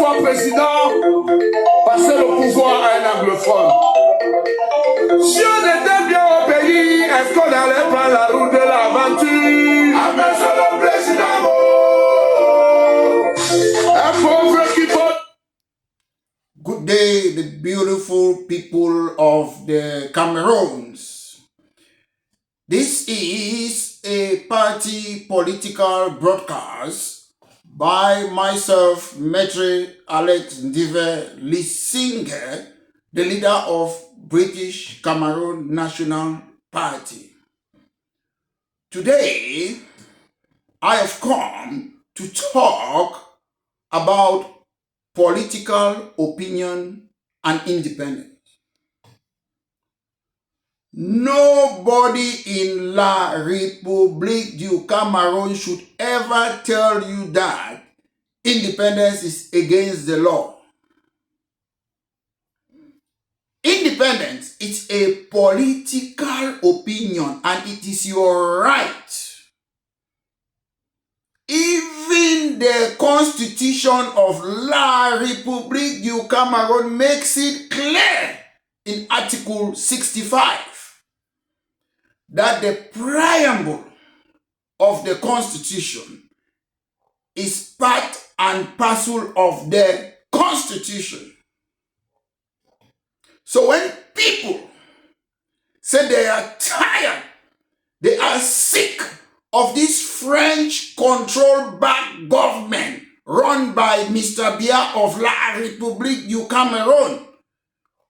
fois président, passer le pouvoir à un anglophone. Si on était bien au pays, est-ce qu'on allait prendre la route de l'aventure? Ah, mais c'est le président. Un pauvre qui vote. Good day, the beautiful people of the Cameroon. This is a party political broadcast by myself, Maitre Alex Ndive Lisinge, the leader of British Cameroon National Party. Today, I have come to talk about political opinion and independence. Nobody in La Republique du Cameroun should ever tell you that independence is against the law. Independence is a political opinion and it is your right. Even the Constitution of La Republique du Cameroun makes it clear in Article 65 that the preamble of the Constitution is part and parcel of the Constitution. So when people say they are tired, they are sick of this French-controlled back government run by Mr. Biya of La Republique du Cameroun,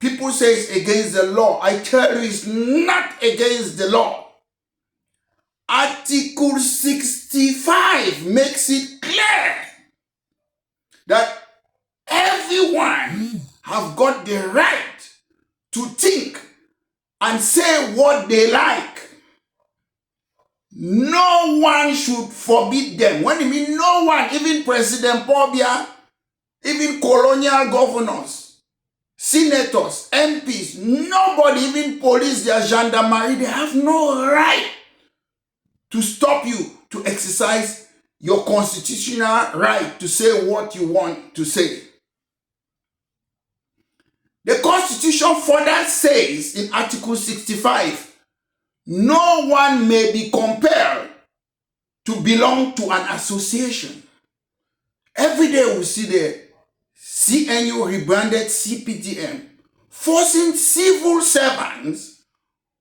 people say it's against the law. I tell you, it's not against the law. Article 65 makes it clear that everyone have got the right to think and say what they like. No one should forbid them. When you mean no one, even President Biya, even colonial governors, senators, MPs, nobody, even police, their gendarmerie, they have no right to stop you to exercise your constitutional right to say what you want to say. The Constitution further says in Article 65, no one may be compelled to belong to an association. Every day we see the CNU rebranded CPDM, forcing civil servants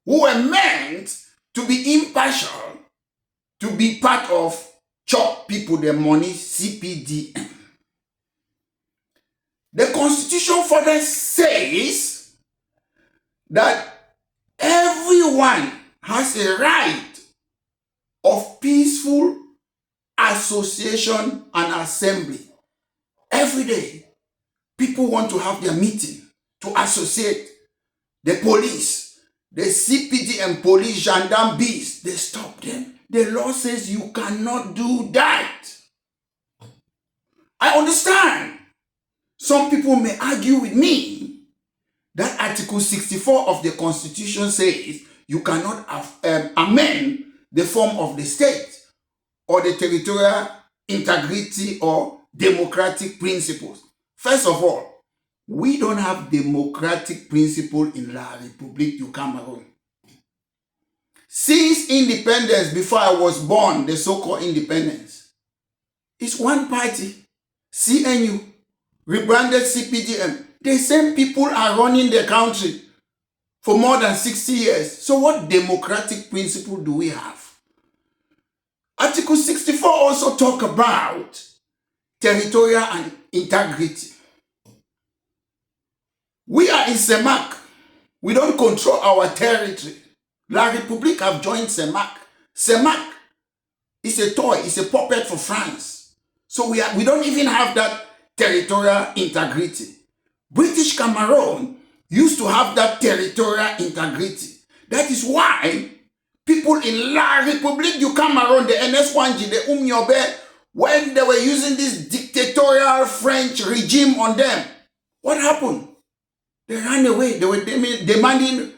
who were meant to be impartial to be part of chop people their money CPDM. The Constitution further says that everyone has a right of peaceful association and assembly. Every day, people want to have their meeting to associate. The police, the CPD and police gendarme bees, they stop them. The law says you cannot do that. I understand. Some people may argue with me that Article 64 of the Constitution says you cannot amend the form of the state or the territorial integrity or democratic principles. First of all, we don't have democratic principle in La Republique du Cameroun. Since independence, before I was born, the so-called independence, it's one party, CNU, rebranded CPDM. The same people are running the country for more than 60 years. So what democratic principle do we have? Article 64 also talk about territorial and integrity. We are in CEMAC. We don't control our territory. La République have joined CEMAC. CEMAC is a toy, it's a puppet for France. So we don't even have that territorial integrity. British Cameroon used to have that territorial integrity. That is why people in La République du Cameroun, the NS1G, the Umniobe, when they were using this dictatorial French regime on them, what happened? They ran away. They were demanding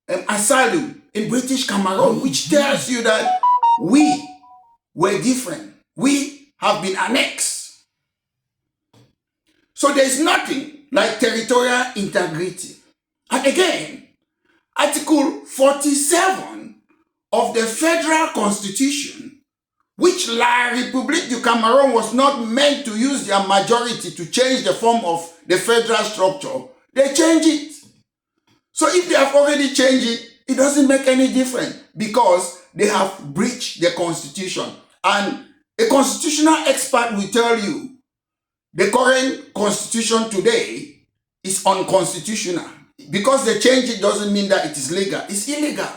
asylum in British Cameroon, which tells you that we were different. We have been annexed. So there's nothing like territorial integrity. And again, Article 47 of the Federal Constitution, which La République du Cameroun was not meant to use their majority to change the form of the federal structure, they change it. So if they have already changed it, it doesn't make any difference because they have breached the Constitution. And a constitutional expert will tell you the current Constitution today is unconstitutional. Because they change it doesn't mean that it is legal. It's illegal.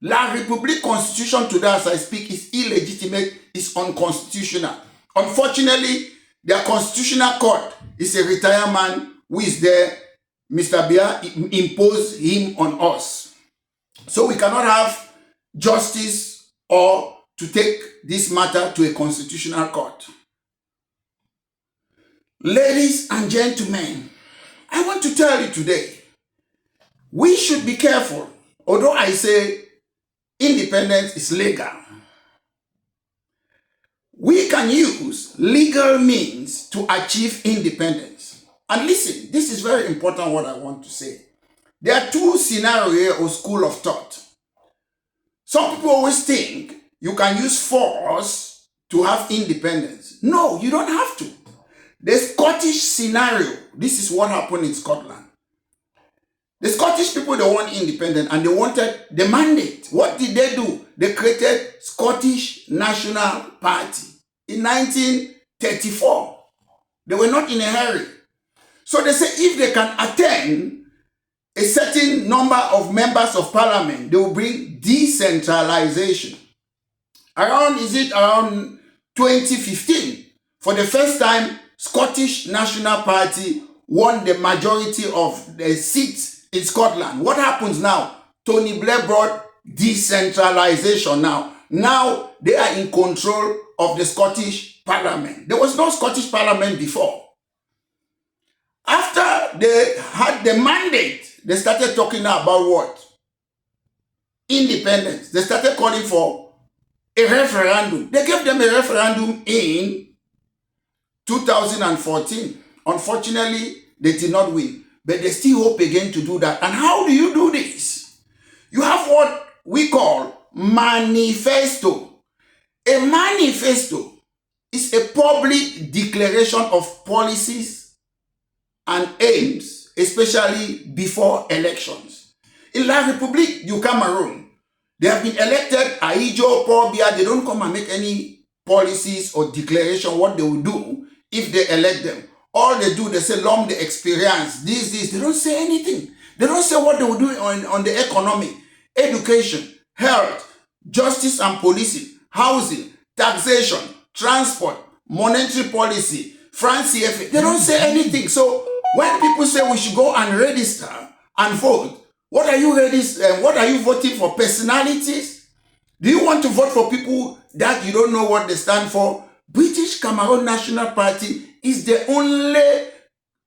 La République Constitution today, as I speak, is illegitimate, is unconstitutional. Unfortunately, their constitutional court is a retired man who is there. Mr. Bia imposed him on us. So we cannot have justice or to take this matter to a constitutional court. Ladies and gentlemen, I want to tell you today, we should be careful. Although I say independence is legal, we can use legal means to achieve independence. And listen, this is very important what I want to say. There are two scenarios or school of thought. Some people always think you can use force to have independence. No, you don't have to. The Scottish scenario, this is what happened in Scotland. The Scottish people, they want independence and they wanted the mandate. What did they do? They created Scottish National Party in 1934. They were not in a hurry. So they say if they can attain a certain number of members of parliament, they will bring decentralization. Around 2015, for the first time, Scottish National Party won the majority of the seats in Scotland. What happens now? Tony Blair brought decentralization now. Now they are in control of the Scottish Parliament. There was no Scottish Parliament before. After they had the mandate, they started talking about what? Independence. They started calling for a referendum. They gave them a referendum in 2014. Unfortunately, they did not win. But they still hope again to do that. And how do you do this? You have what we call manifesto. A manifesto is a public declaration of policies and aims, especially before elections. In La République du Cameroun, they have been elected, Aijo, Pobia, they don't come and make any policies or declaration what they will do if they elect them. All they do, they say, long the experience, this. They don't say anything. They don't say what they will do on the economy, education, health, justice and policing, housing, taxation, transport, monetary policy, France CFA. They don't say anything. So when people say we should go and register and vote, what are you voting for? Personalities? Do you want to vote for people that you don't know what they stand for? British Cameroon National Party is the only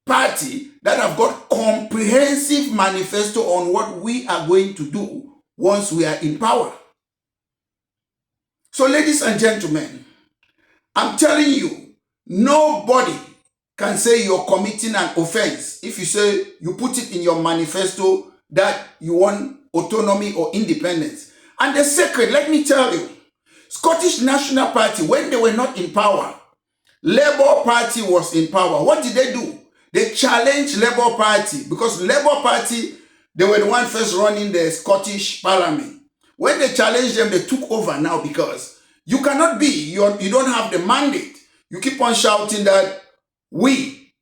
party that have got comprehensive manifesto on what we are going to do once we are in power. So ladies and gentlemen, I'm telling you, nobody can say you're committing an offense if you say you put it in your manifesto that you want autonomy or independence. And the secret, let me tell you, Scottish National Party, when they were not in power, Labour Party was in power. What did they do? They challenged Labour Party because Labour Party, they were the one first running the Scottish Parliament. When they challenged them, they took over now because you cannot be, you don't have the mandate. You keep on shouting that we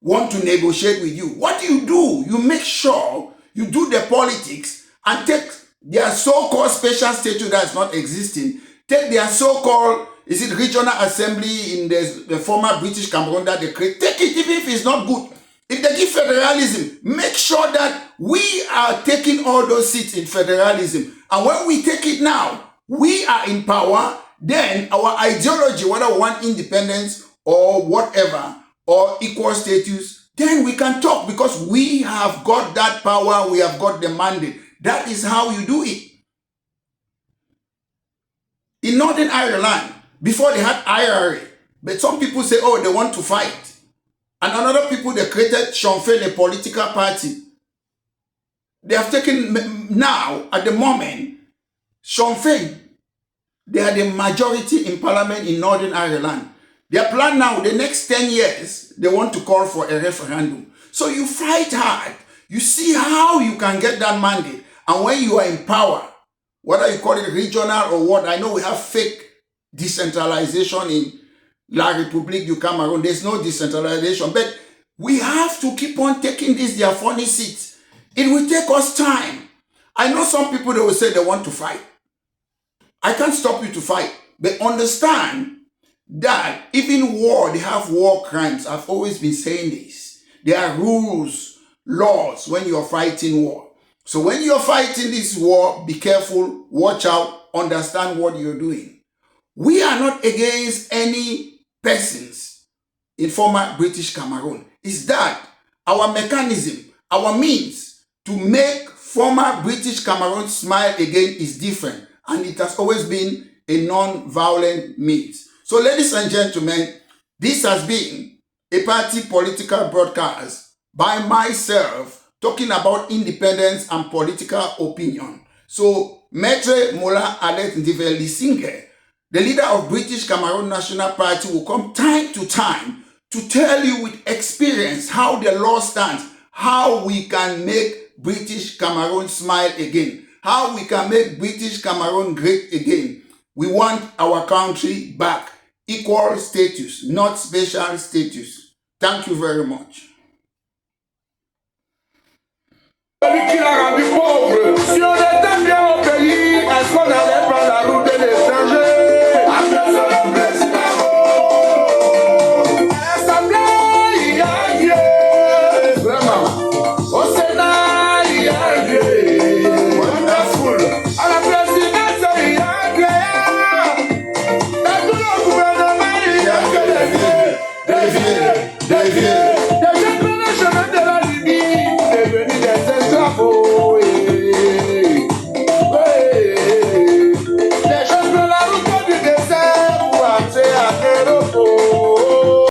want to negotiate with you. What do? You make sure you do the politics and take their so-called special status that is not existing, take their so-called, regional assembly in the former British Cameroon that they create, take it even if it's not good. If they give federalism, make sure that we are taking all those seats in federalism. And when we take it now, we are in power, then our ideology, whether we want independence or whatever, or equal status, then we can talk because we have got that power, we have got the mandate. That is how you do it. In Northern Ireland, before they had IRA, but some people say, oh, they want to fight. And another people, they created Chonfe, a political party. They have taken, now, at the moment, Chonfe, they are the majority in parliament in Northern Ireland. Their plan now, the next 10 years, they want to call for a referendum. So you fight hard. You see how you can get that mandate. And when you are in power, whether you call it regional or what, I know we have fake decentralization in La Republique du Cameroun. There's no decentralization. But we have to keep on taking this, their funny seats. It will take us time. I know some people, they will say they want to fight. I can't stop you to fight. But understand that even war, they have war crimes. I've always been saying this. There are rules, laws when you're fighting war. So when you're fighting this war, be careful, watch out, understand what you're doing. We are not against any persons in former British Cameroon. It's that our mechanism, our means to make former British Cameroon smile again is different. And it has always been a non-violent means. So ladies and gentlemen, this has been a party political broadcast by myself talking about independence and political opinion. So Maître Mola Alet Ndive, the leader of British Cameroon National Party, will come time to time to tell you with experience how the law stands, how we can make British Cameroon smile again, how we can make British Cameroon great again. We want our country back. Equal status, not special status. Thank you very much. Celui qui l'a rendu pauvre, si on était bien au pays, est-ce qu'on allait prendre la route de l'étranger? Après ça, le président, l'Assemblée, il y a Dieu, vraiment. Au Sénat, il y a Dieu, wonderful. À la présidence, il y a Dieu. Dans tout le gouvernement, il y a que des vieux, des vieux.